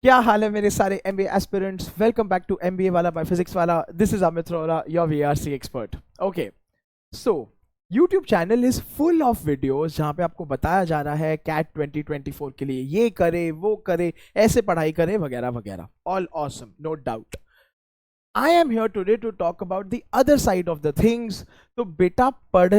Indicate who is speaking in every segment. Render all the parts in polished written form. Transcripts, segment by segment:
Speaker 1: क्या हाल है मेरे सारे MBA aspirants. Welcome back to MBA Wallah by Physics Wallah. This is Amit Rohra, your VRC expert. Okay, so YouTube channel is full of videos जहां पे आपको बताया जा रहा है कैट 2024 के लिए ये करे वो करे, ऐसे पढ़ाई करे वगैरह वगैरह। All awesome, no doubt. I am here today to talk about the other side of the things. तो बेटा पढ़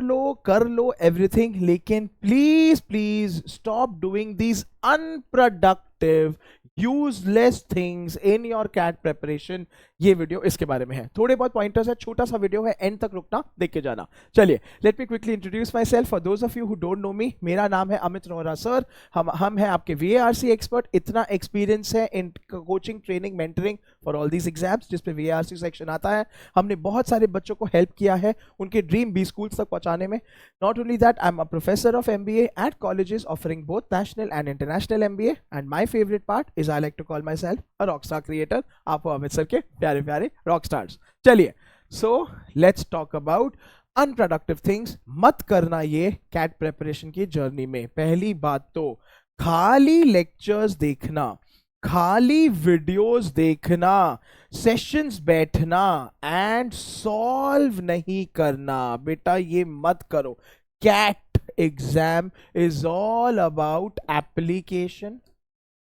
Speaker 1: लो कर लो एवरीथिंग, लेकिन please please stop doing these unproductive useless things in your CAT preparation. ये वीडियो इसके बारे में है, थोड़े बहुत पॉइंटर्स है, छोटा सा वीडियो है, एंड तक रुकना, देख के जाना। चलिए, let me quickly introduce myself for those of you who don't know me. मेरा नाम है अमित रोहरा सर। हम हैं आपके वीएआरसी एक्सपर्ट। इतना एक्सपीरियंस है in coaching, training, mentoring for all these exams जिसपे वीएआरसी सेक्शन आता है। हमने बहुत सारे बच्चों को हेल्प किया है उनके ड्रीम बी स्कूल्स तक पहुंचाने में। Not only that, I am a professor of MBA at colleges offering both national and international MBA, and my favourite part is I like to call myself a rockstar creator. आप Amit sir के प्यारे प्यारे rock stars. चलिए, so let's talk about unproductive things. मत करना ये cat preparation की journey में। पहली बात तो खाली लेक्चर्स देखना, खाली वीडियोस देखना, सेशंस बैठना एंड सॉल्व नहीं करना, बेटा ये मत करो। CAT exam is all about application,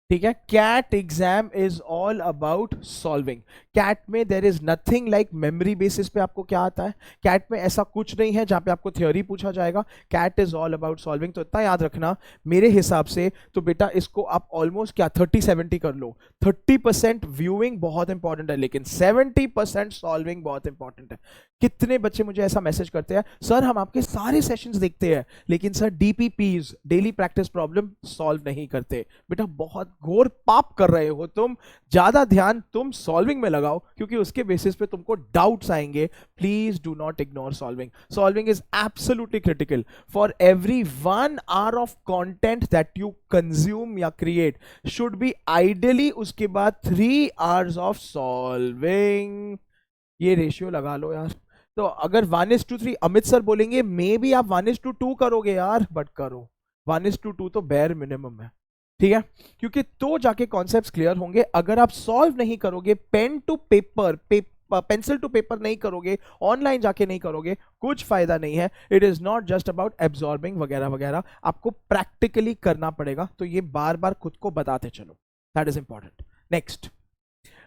Speaker 1: ठीक है। CAT exam is all about solving. CAT में there is nothing like memory basis पे आपको क्या आता है। कैट में ऐसा कुछ नहीं है जहां पे आपको थ्योरी पूछा जाएगा। CAT is all about solving. तो इतना याद रखना मेरे हिसाब से। तो बेटा इसको आप ऑलमोस्ट क्या 30-70 कर लो। 30% व्यूइंग बहुत इंपॉर्टेंट है, लेकिन 70% सॉल्विंग बहुत इंपॉर्टेंट है। कितने बच्चे मुझे ऐसा मैसेज करते हैं, सर हम आपके सारे सेशंस देखते हैं लेकिन sir DPPs, daily practice problem, solve नहीं करते। बेटा बहुत घोर पाप कर रहे हो तुम। ज्यादा ध्यान तुम सॉल्विंग में लगाओ, क्योंकि उसके बेसिस पे तुमको डाउट्स आएंगे। Please do not ignore solving. Solving is absolutely critical for every 1 hour of content that you consume या क्रिएट शुड बी आइडियली उसके बाद 3 hours ऑफ सॉल्विंग। ये रेशियो लगा लो यार। तो अगर 1:3 अमित सर बोलेंगे, मे बी आप 1:2 करोगे यार, बट करो। 1:2 तो बेयर मिनिमम है, ठीक है, क्योंकि तो जाके कॉन्सेप्ट्स क्लियर होंगे। अगर आप सॉल्व नहीं करोगे, pen to paper, pencil to paper नहीं करोगे, ऑनलाइन जाके नहीं करोगे, कुछ फायदा नहीं है। It is not just about absorbing वगैरह वगैरह, आपको प्रैक्टिकली करना पड़ेगा। तो ये बार बार खुद को बताते चलो, that is important. Next,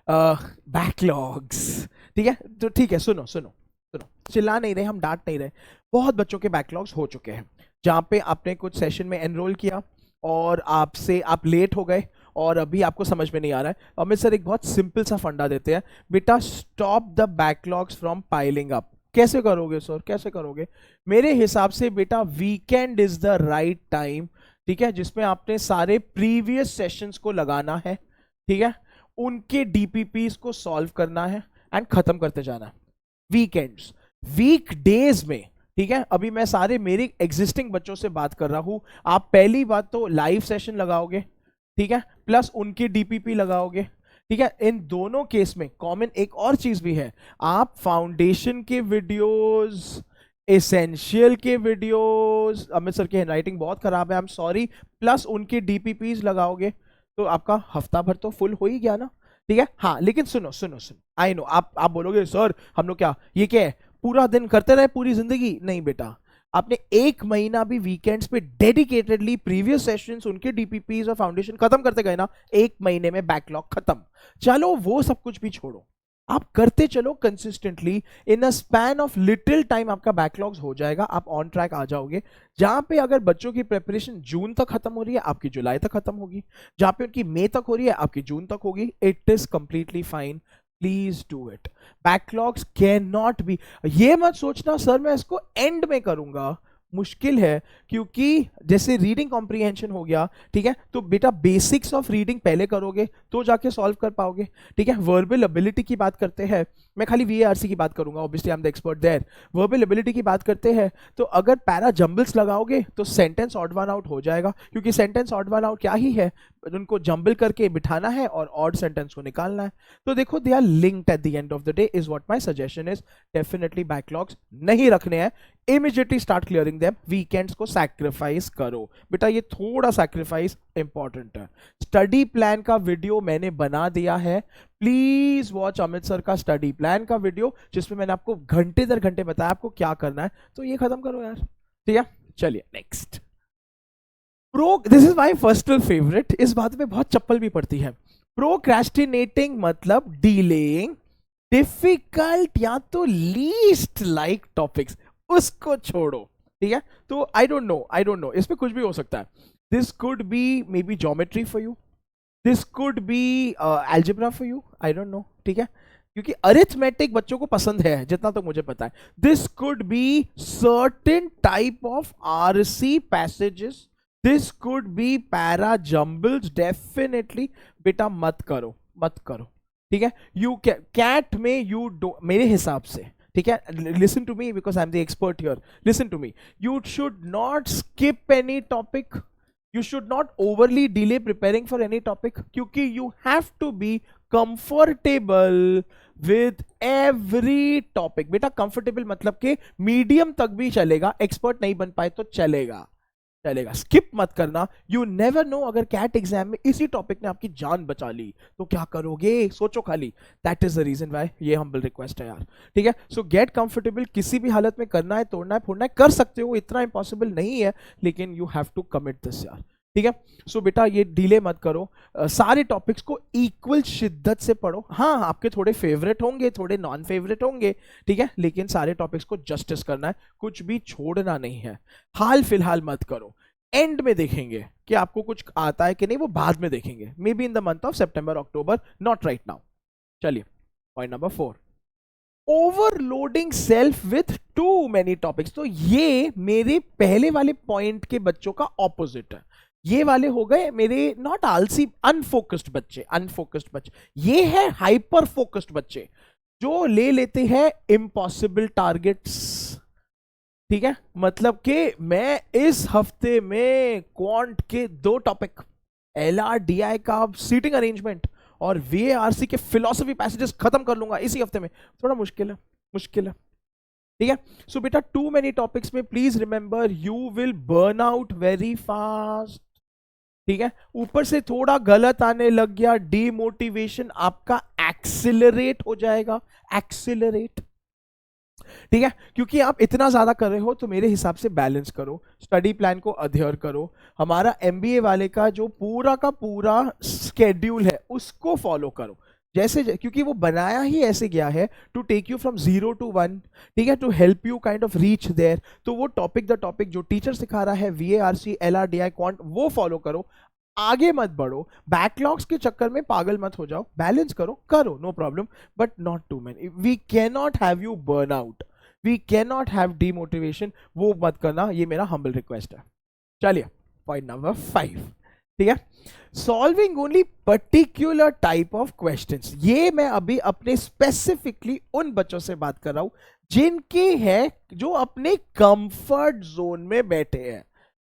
Speaker 1: backlogs, ठीक है। तो ठीक है, सुनो सुनो सुनो, चिल्ला नहीं रहे, हम डांट नहीं रहे। बहुत बच्चों के बैकलॉग्स हो चुके हैं जहां पे आपने कुछ सेशन में एनरोल किया और आप लेट हो गए और अभी आपको समझ में नहीं आ रहा है। अमित सर एक बहुत सिंपल सा फंडा देते हैं, बेटा stop the backlogs from piling up. कैसे करोगे सर, कैसे करोगे? मेरे हिसाब से बेटा weekend is the right time, ठीक है, जिसमें आपने सारे प्रीवियस सेशंस को लगाना है, ठीक है, उनके डीपीपीस को सॉल्व करना है एंड खत्म करते जाना है। वीकेंड्स, वीकडेज में, ठीक है, अभी मैं सारे मेरे एग्जिस्टिंग बच्चों से बात कर रहा हूं। आप पहली बात तो लाइव सेशन लगाओगे, ठीक है, प्लस उनके डीपीपी लगाओगे, ठीक है। इन दोनों केस में कॉमन एक और चीज भी है, आप फाउंडेशन के वीडियोस, एसेंशियल के वीडियोस, अमित सर की हैंडराइटिंग बहुत खराब है, आई एम सॉरी, प्लस उनके डीपीपीज लगाओगे तो आपका हफ्ता भर तो फुल हो ही गया ना, ठीक है। हाँ, लेकिन सुनो सुनो सुनो, आई नो आप बोलोगे सर हम लोग क्या ये क्या है पूरा दिन करते रहे पूरी जिंदगी? नहीं बेटा, आपने 1 महीना भी वीकेंड्स पे डेडिकेटेडली प्रीवियस सेशंस, उनके डीपीपीज और फाउंडेशन खत्म करते गए ना, 1 महीने में बैकलॉग खत्म। चलो वो सब कुछ भी छोड़ो, आप करते चलो consistently, in a span of little time आपका बैकलॉग्स हो जाएगा, आप ऑन ट्रैक आ जाओगे। जहां पे अगर बच्चों की प्रिपरेशन जून तक खत्म हो रही है, आपकी जुलाई तक खत्म होगी। जहां पे उनकी मई तक हो रही है, आपकी जून तक होगी। It is completely fine, please do it. Backlogs can not B, ये मत सोचना सर मैं इसको एंड में करूंगा, मुश्किल है, क्योंकि जैसे रीडिंग कॉम्प्रिहेंशन हो गया, ठीक है, तो बेटा बेसिक्स ऑफ रीडिंग पहले करोगे तो जाके सॉल्व कर पाओगे, ठीक है। वर्बल एबिलिटी की बात करते हैं, मैं खाली वीएआरसी की बात करूंगा, obviously I am the expert there. Verbal ability की बात करते हैं तो अगर पैरा जंबल्स लगाओगे तो सेंटेंस ऑड वन आउट हो जाएगा, क्योंकि सेंटेंस ऑड वन आउट क्या ही है, उनको जंबल करके बिठाना है और ऑड सेंटेंस को निकालना है। तो देखो they are linked at the end of the day, is what my suggestion is. Definitely backlogs नहीं रखने हैं, immediately start clearing them, weekends को सैक्रिफाइस करो बेटा, ये थोड़ा सैक्रिफाइस इंपॉर्टेंट है। स्टडी प्लान का वीडियो मैंने बना दिया है, प्लीज वॉच अमित सर का स्टडी प्लान का वीडियो, जिसमें मैंने आपको घंटे दर घंटे बताया आपको क्या करना है। तो ये खत्म करो यार, ठीक है। चलिए next, this is my first favourite, इस बात पे बहुत चप्पल भी पड़ती है। प्रोक्रेस्टिनेटिंग मतलब डिलेइंग डिफिकल्ट या तो लीस्ट लाइक टॉपिक्स, उसको छोड़ो, ठीक है। तो आई डोंट नो, इस पे कुछ भी हो सकता है। This could B may be geometry for you, this could B algebra for you, I don't know, ठीक है, क्योंकि अरिथमेटिक बच्चों को पसंद है जितना तो मुझे पता है। This could be certain type of RC passages, this could be para jumbles, definitely बेटा मत करो, मत करो, ठीक है। यू कैट में यू डो, मेरे हिसाब से, ठीक है, listen to me because I am the expert here, listen to me, you should not skip any topic, you should not overly delay preparing for any topic, क्योंकि you have to be comfortable with every topic। बेटा comfortable मतलब कि medium तक भी चलेगा, expert नहीं बन पाए तो चलेगा, चलेगा, स्किप मत करना। यू नेवर नो, अगर कैट एग्जाम में इसी टॉपिक ने आपकी जान बचा ली तो क्या करोगे, सोचो खाली। That is the reason why, ये हम्बल रिक्वेस्ट है यार, ठीक है। सो गेट कंफर्टेबल, किसी भी हालत में करना है, तोड़ना है, फोड़ना है, कर सकते हो, इतना इम्पॉसिबल नहीं है, लेकिन you have to commit this यार, ठीक है। सो बेटा ये डिले मत करो, सारे टॉपिक्स को इक्वल शिद्दत से पढ़ो। हाँ आपके थोड़े फेवरेट होंगे, थोड़े नॉन फेवरेट होंगे, ठीक है, लेकिन सारे टॉपिक्स को जस्टिस करना है, कुछ भी छोड़ना नहीं है। हाल फिलहाल मत करो, एंड में देखेंगे कि आपको कुछ आता है कि नहीं, वो बाद में देखेंगे, maybe in the month of September October, not right now. चलिए point number 4, overloading self with too many topics. तो ये मेरे पहले वाले पॉइंट के बच्चों का ऑपोजिट है। ये वाले हो गए मेरे नॉट आलसी, अनफोकस्ड बच्चे, अनफोकस्ड बच्चे। ये है हाइपर फोकस्ड बच्चे जो ले लेते हैं इम्पॉसिबल टारगेट्स, ठीक है। मतलब कि मैं इस हफ्ते में क्वांट के 2 टॉपिक, LRDI का सीटिंग अरेंजमेंट और VARC के फिलॉसफी पैसेजेस खत्म कर लूंगा इसी हफ्ते में। थोड़ा मुश्किल है, मुश्किल है, ठीक है। सो बेटा टू मेनी टॉपिक्स में please remember you will burn out very fast, ठीक है। ऊपर से थोड़ा गलत आने लग गया, डीमोटिवेशन आपका एक्सिलरेट हो जाएगा, एक्सिलरेट, ठीक है। क्योंकि आप इतना ज्यादा कर रहे हो तो मेरे हिसाब से बैलेंस करो, स्टडी प्लान को अध्ययन करो। हमारा MBA वाले का जो पूरा का पूरा स्केड्यूल है उसको फॉलो करो, जैसे क्योंकि वो बनाया ही ऐसे गया है to take you from 0 to 1, ठीक है, to help you kind of reach there. तो वो टॉपिक द टॉपिक जो टीचर सिखा रहा है, VARC LRDI क्वांट, वो फॉलो करो, आगे मत बढ़ो, बैकलॉग्स के चक्कर में पागल मत हो जाओ, बैलेंस करो, no problem, but not too many. We can not have you burn out, we can not have demotivation, वो मत करना, ये मेरा हम्बल रिक्वेस्ट है। चलिए पॉइंट नंबर 5, ठीक है, solving only particular type of questions. ये मैं अभी अपने स्पेसिफिकली उन बच्चों से बात कर रहा हूं जिनके हैं जो अपने कंफर्ट जोन में बैठे हैं।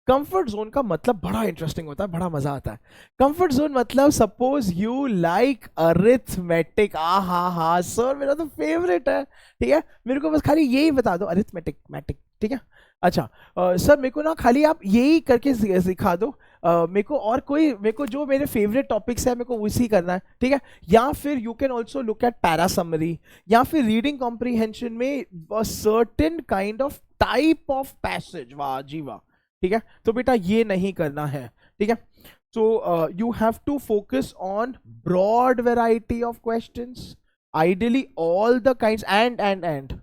Speaker 1: कंफर्ट जोन का मतलब बड़ा इंटरेस्टिंग होता है, बड़ा मजा आता है। कंफर्ट जोन मतलब सपोज यू लाइक अरिथमेटिक, हा सर मेरा तो फेवरेट है, ठीक है, मेरे को बस खाली यही बता दो, अरिथमेटिक मैटिक, ठीक है। अच्छा सर मेरे को ना खाली आप यही करके सिखा दो, मेरे को और कोई, मेरे को जो मेरे फेवरेट टॉपिक्स है मेरे को उसी करना है, ठीक है। या फिर you can also look at para summary, या फिर रीडिंग कॉम्प्रीहेंशन में certain kind of type of passage, वाह जी वाह, ठीक है। तो बेटा ये नहीं करना है, ठीक है। So you have to focus on broad variety of questions, ideally all the kinds, and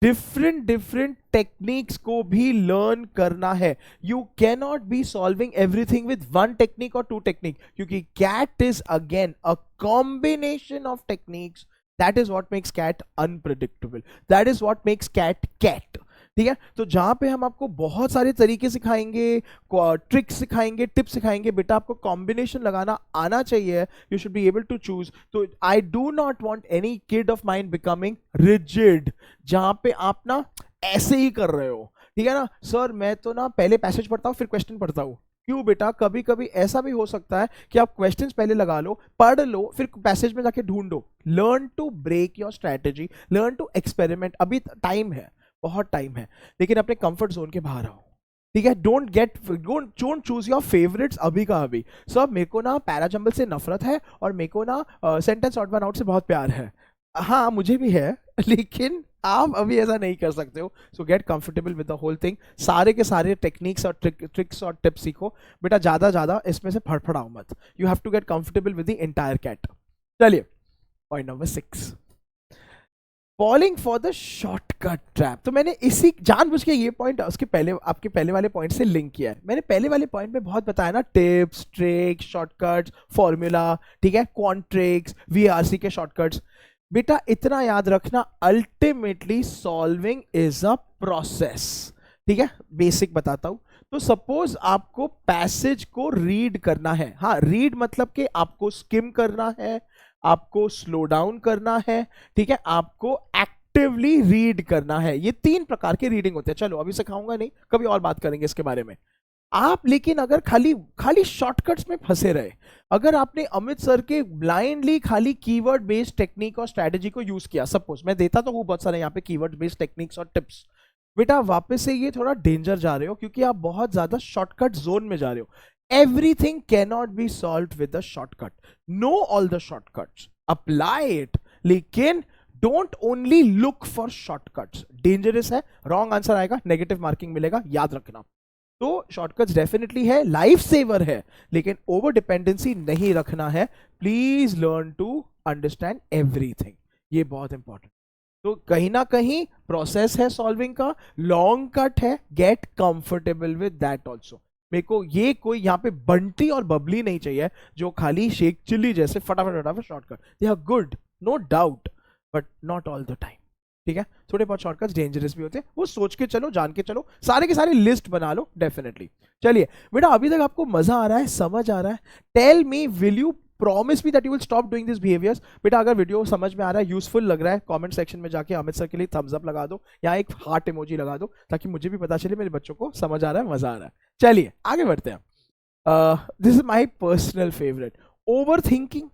Speaker 1: different techniques को भी लर्न करना है। You can not be solving everything with 1 technique और 2 टेक्निक, क्योंकि CAT is again a combination of techniques. That is what makes CAT unpredictable, that is what makes CAT CAT, ठीक है। तो जहां पे हम आपको बहुत सारे तरीके सिखाएंगे, ट्रिक्स सिखाएंगे, टिप्स सिखाएंगे, बेटा आपको कॉम्बिनेशन लगाना आना चाहिए, you should be able to choose. तो I do not want any kind of mind becoming rigid, जहां पे आप ना ऐसे ही कर रहे हो, ठीक है ना, सर मैं तो ना पहले पैसेज पढ़ता हूं फिर क्वेश्चन पढ़ता हूं। क्यों बेटा, कभी कभी ऐसा भी हो सकता है कि आप क्वेश्चंस पहले लगा लो, पढ़ लो, फिर पैसेज में जाके ढूंढो। Learn to break your strategy, learn to experiment, अभी टाइम है, बहुत टाइम है, लेकिन अपने कंफर्ट जोन के बाहर आओ, ठीक है। डोंट चूज योर फेवरेट्स अभी का अभी। सो मेरे को ना पैराजंबल से नफरत है और मेरे को ना सेंटेंस ऑड वन आउट से बहुत प्यार है। हाँ मुझे भी है, लेकिन आप अभी ऐसा नहीं कर सकते हो। So get comfortable with the whole thing. सारे के सारे टेक्निक्स और ट्रिक्स और टिप्स सीखो बेटा, ज्यादा इसमें से फड़फड़ाओ मत। You have to get comfortable with the entire CAT. चलिए point number 6, falling for the shortcut trap. तो मैंने इसी जानबूझ के ये पॉइंट उसके पहले आपके पहले वाले पॉइंट से लिंक किया है। मैंने पहले वाले पॉइंट में बहुत बताया ना, टिप्स ट्रिक्स शॉर्टकट्स फॉर्मूला, ठीक है, क्वांट्रिक्स वीआरसी के शॉर्टकट्स। बेटा इतना याद रखना, ultimately solving is a process, ठीक है। बेसिक बताता हूं। तो सपोज आपको पैसेज को रीड करना है, हाँ रीड मतलब कि आपको स्किम करना है, आपको स्लो डाउन करना है, ठीक है, आपको एक्टिवली रीड करना है। ये 3 प्रकार के रीडिंग होते हैं। चलो अभी सिखाऊंगा नहीं, कभी और बात करेंगे इसके बारे में। आप लेकिन अगर खाली शॉर्टकट्स में फंसे रहे, अगर आपने अमित सर के ब्लाइंडली खाली कीवर्ड बेस्ड टेक्निक और स्ट्रेटेजी को यूज किया, सपोज मैं देता तो हूं बहुत सारे यहाँ पे कीवर्ड बेस्ड टेक्निक्स और टिप्स, बेटा वापस से ये थोड़ा डेंजर जा रहे हो, क्योंकि आप बहुत ज्यादा शॉर्टकट जोन में जा रहे हो। Everything cannot be solved with a shortcut. Know all the shortcuts, apply it, लेकिन don't only look for shortcuts. Dangerous है, wrong answer आएगा, negative marking मिलेगा, याद रखना। तो शॉर्टकट्स डेफिनेटली है, लाइफ सेवर है, लेकिन ओवर डिपेंडेंसी नहीं रखना है। Please learn to understand everything, ये बहुत इंपॉर्टेंट। तो कहीं ना कहीं प्रोसेस है सॉल्विंग का, लॉन्ग कट है, gate comfortable with that also. मेरे को ये कोई यहाँ पे बंटी और बबली नहीं चाहिए जो खाली शेख चिल्ली जैसे फटाफट shortcut. They are good no doubt, but not all the time, ठीक है। थोड़े बहुत शॉर्टकट्स डेंजरस भी होते हैं, वो सोच के चलो, जान के चलो, सारे के सारे लिस्ट बना लो डेफिनेटली। चलिए बेटा अभी तक आपको मजा आ रहा है, समझ आ रहा है? Tell me, will you promise me that you will stop doing this behaviours? बेटा अगर वीडियो समझ में आ रहा है, यूजफुल लग रहा है, कमेंट सेक्शन में जाके अमित सर के लिए थम्स अप लगा दो या एक हार्ट इमोजी लगा दो, ताकि मुझे भी पता चले मेरे बच्चों को समझ आ रहा है, मजा आ रहा है। चलिए आगे बढ़ते हैं। This is my personal favourite, over thinking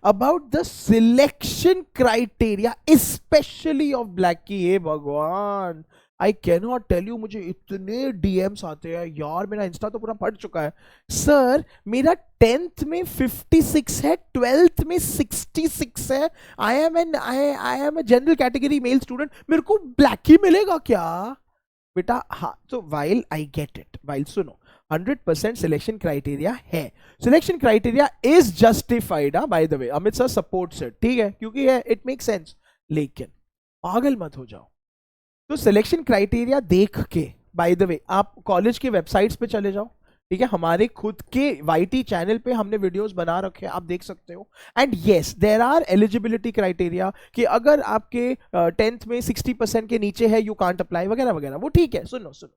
Speaker 1: about the selection criteria especially of Blackie। हे भगवान, आई कैनॉट टेल यू, मुझे इतने डीएम्स आते हैं यार, मेरा इंस्टा तो पूरा फट चुका है। सर मेरा 10th में 56 है, 12th में 66 है, I am a general category male student, मेरे को ब्लैकी मिलेगा क्या? बेटा हाँ, तो while I get it, while सुनो, 100% सिलेक्शन क्राइटेरिया है, selection criteria is justified, by the way Amit sir supports it, ठीक है, क्योंकि है इट मेक सेंस। लेकिन पागल मत हो जाओ। तो सिलेक्शन क्राइटेरिया देख के, बाय द वे आप कॉलेज के वेबसाइट्स पे चले जाओ, ठीक है, हमारे खुद के वाईटी चैनल पे हमने वीडियोस बना रखे हैं, आप देख सकते हो। And yes there are eligibility criteria कि अगर आपके 10th में 60% के नीचे है यू कांट अप्लाई वगैरह वगैरह, वो ठीक है, सुनो सुनो।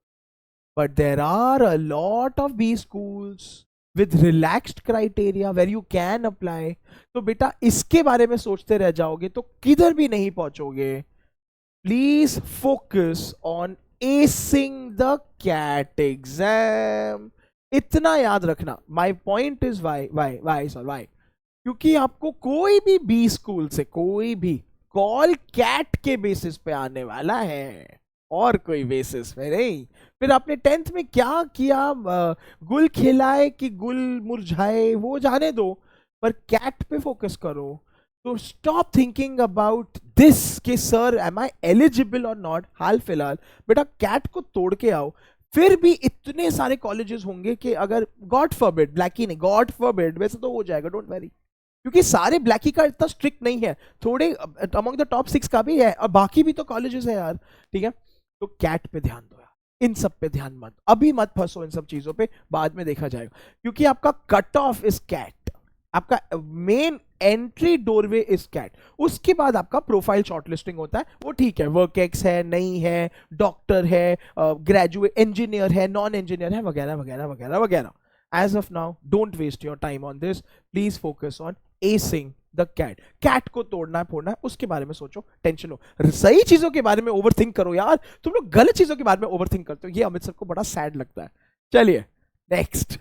Speaker 1: But there are a lot of B schools with relaxed criteria where you can apply. तो बेटा इसके बारे में सोचते रह जाओगे तो किधर भी नहीं पहुंचोगे। Please focus on acing the CAT exam, इतना याद रखना। My point is why sir, why, क्योंकि आपको कोई भी बी स्कूल से कोई भी कॉल कैट के बेसिस पे आने वाला है, और कोई बेसिस पे नहीं। फिर आपने 10th में क्या किया, गुल खिलाए कि गुल मुरझाए वो जाने दो, पर कैट पे फोकस करो। तो स्टॉप थिंकिंग अबाउट दिस कि सर एम आई एलिजिबल और नॉट। हाल फिलहाल बेटा कैट को तोड़ के आओ। फिर भी इतने सारे कॉलेजेस होंगे कि अगर गॉड फॉरबिड, ब्लैकी नहीं, गॉड फॉरबिड, वैसे तो हो जाएगा, डोंट वरी, क्योंकि सारे ब्लैकी का इतना स्ट्रिक्ट नहीं है, थोड़े अमंग द टॉप 6 का भी है, और बाकी भी तो कॉलेजेस है यार, ठीक है। तो कैट पे ध्यान दो यार, इन सब पे ध्यान मत, अभी मत फंसो इन सब चीजों पे, बाद में देखा जाएगा, क्योंकि आपका कट ऑफ इज कैट, आपका main entry doorway is CAT. उसके बाद आपका प्रोफाइल शॉर्टलिस्टिंग होता है, वो ठीक है, वर्क एक्स है नहीं है, डॉक्टर है, ग्रेजुएट इंजीनियर है, नॉन इंजीनियर है, वगैरह वगैरह वगैरह वगैरह। As of now don't waste your time on this, please focus on acing the CAT. CAT को तोड़ना है फोड़ना है उसके बारे में सोचो, टेंशन लो, सही चीजों के बारे में ओवर थिंक करो यार, तुम लोग गलत चीजों के बारे में ओवर थिंक करते हो, ये अमित सर को बड़ा सैड लगता है। चलिए next,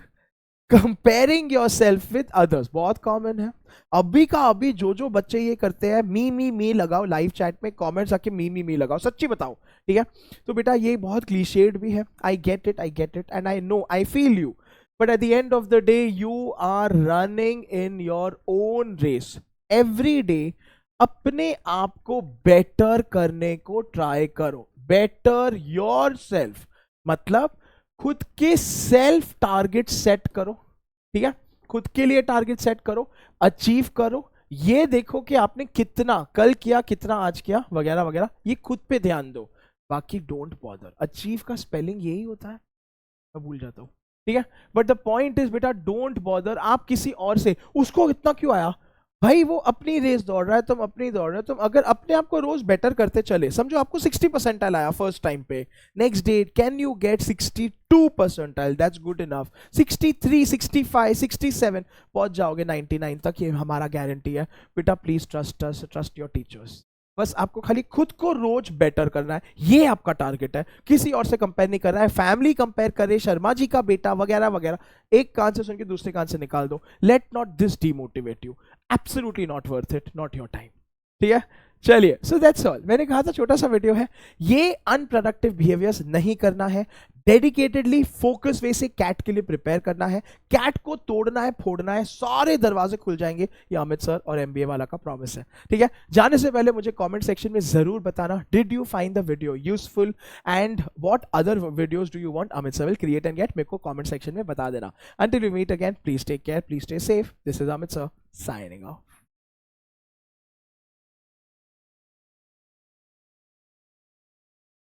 Speaker 1: comparing your self with others बहुत कॉमन है। अभी का अभी जो बच्चे ये करते हैं, मी लगाओ लाइव चैट में, कमेंट्स आके मी लगाओ, सच्ची बताओ, ठीक है। तो बेटा ये बहुत क्लीशेड भी है, I get it and I know, I feel you, but at the end of the day you are running in your own race every day. अपने आप को बेटर करने को ट्राई करो, बेटर योर सेल्फ, मतलब खुद के सेल्फ टारगेट सेट करो, ठीक है। खुद के लिए टारगेट सेट करो, अचीव करो, ये देखो कि आपने कितना कल किया, कितना आज किया, वगैरह वगैरह, ये खुद पे ध्यान दो। बाकी डोंट बॉदर। अचीव का स्पेलिंग यही होता है, मैं भूल जाता हूं, ठीक है। बट द पॉइंट इज बेटा, डोंट बॉदर आप किसी और से, उसको इतना क्यों आया भाई, वो अपनी रेस दौड़ रहा है, तुम अपनी दौड़ रहे हो। तुम अगर अपने आप को रोज बेटर करते चले, समझो आपको 60 परसेंटाइल आया फर्स्ट टाइम पे, next day can you get 62 percentile, that's good enough. 63, 65, 67 पहुंच जाओगे 99 तक, ये हमारा गारंटी है बेटा। Please trust us, trust your teachers. बस आपको खाली खुद को रोज बेटर करना है, ये आपका टारगेट है, किसी और से कंपेयर नहीं कर रहा है। फैमिली कंपेयर करे, शर्मा जी का बेटा वगैरह वगैरह, एक कान से सुन के दूसरे कान से निकाल दो। Let not this demotivate you, absolutely not worth it, not your time, ठीक है। चलिए, सो दैट्स ऑल। मैंने कहा था छोटा सा वीडियो है, ये अनप्रोडक्टिव बिहेवियर्स नहीं करना है, डेडिकेटेडली फोकस वे से कैट के लिए प्रिपेयर करना है, कैट को तोड़ना है, फोड़ना है, सारे दरवाजे खुल जाएंगे, ये अमित सर और एमबीए वाला का प्रॉमिस है, ठीक है। जाने से पहले मुझे कमेंट सेक्शन में जरूर बताना, did you find the video useful and what other videos do you want Amit sir will create and get, मेरे को कमेंट सेक्शन में बता देना। Until we meet again, please take care, please stay safe, this is Amit sir signing of.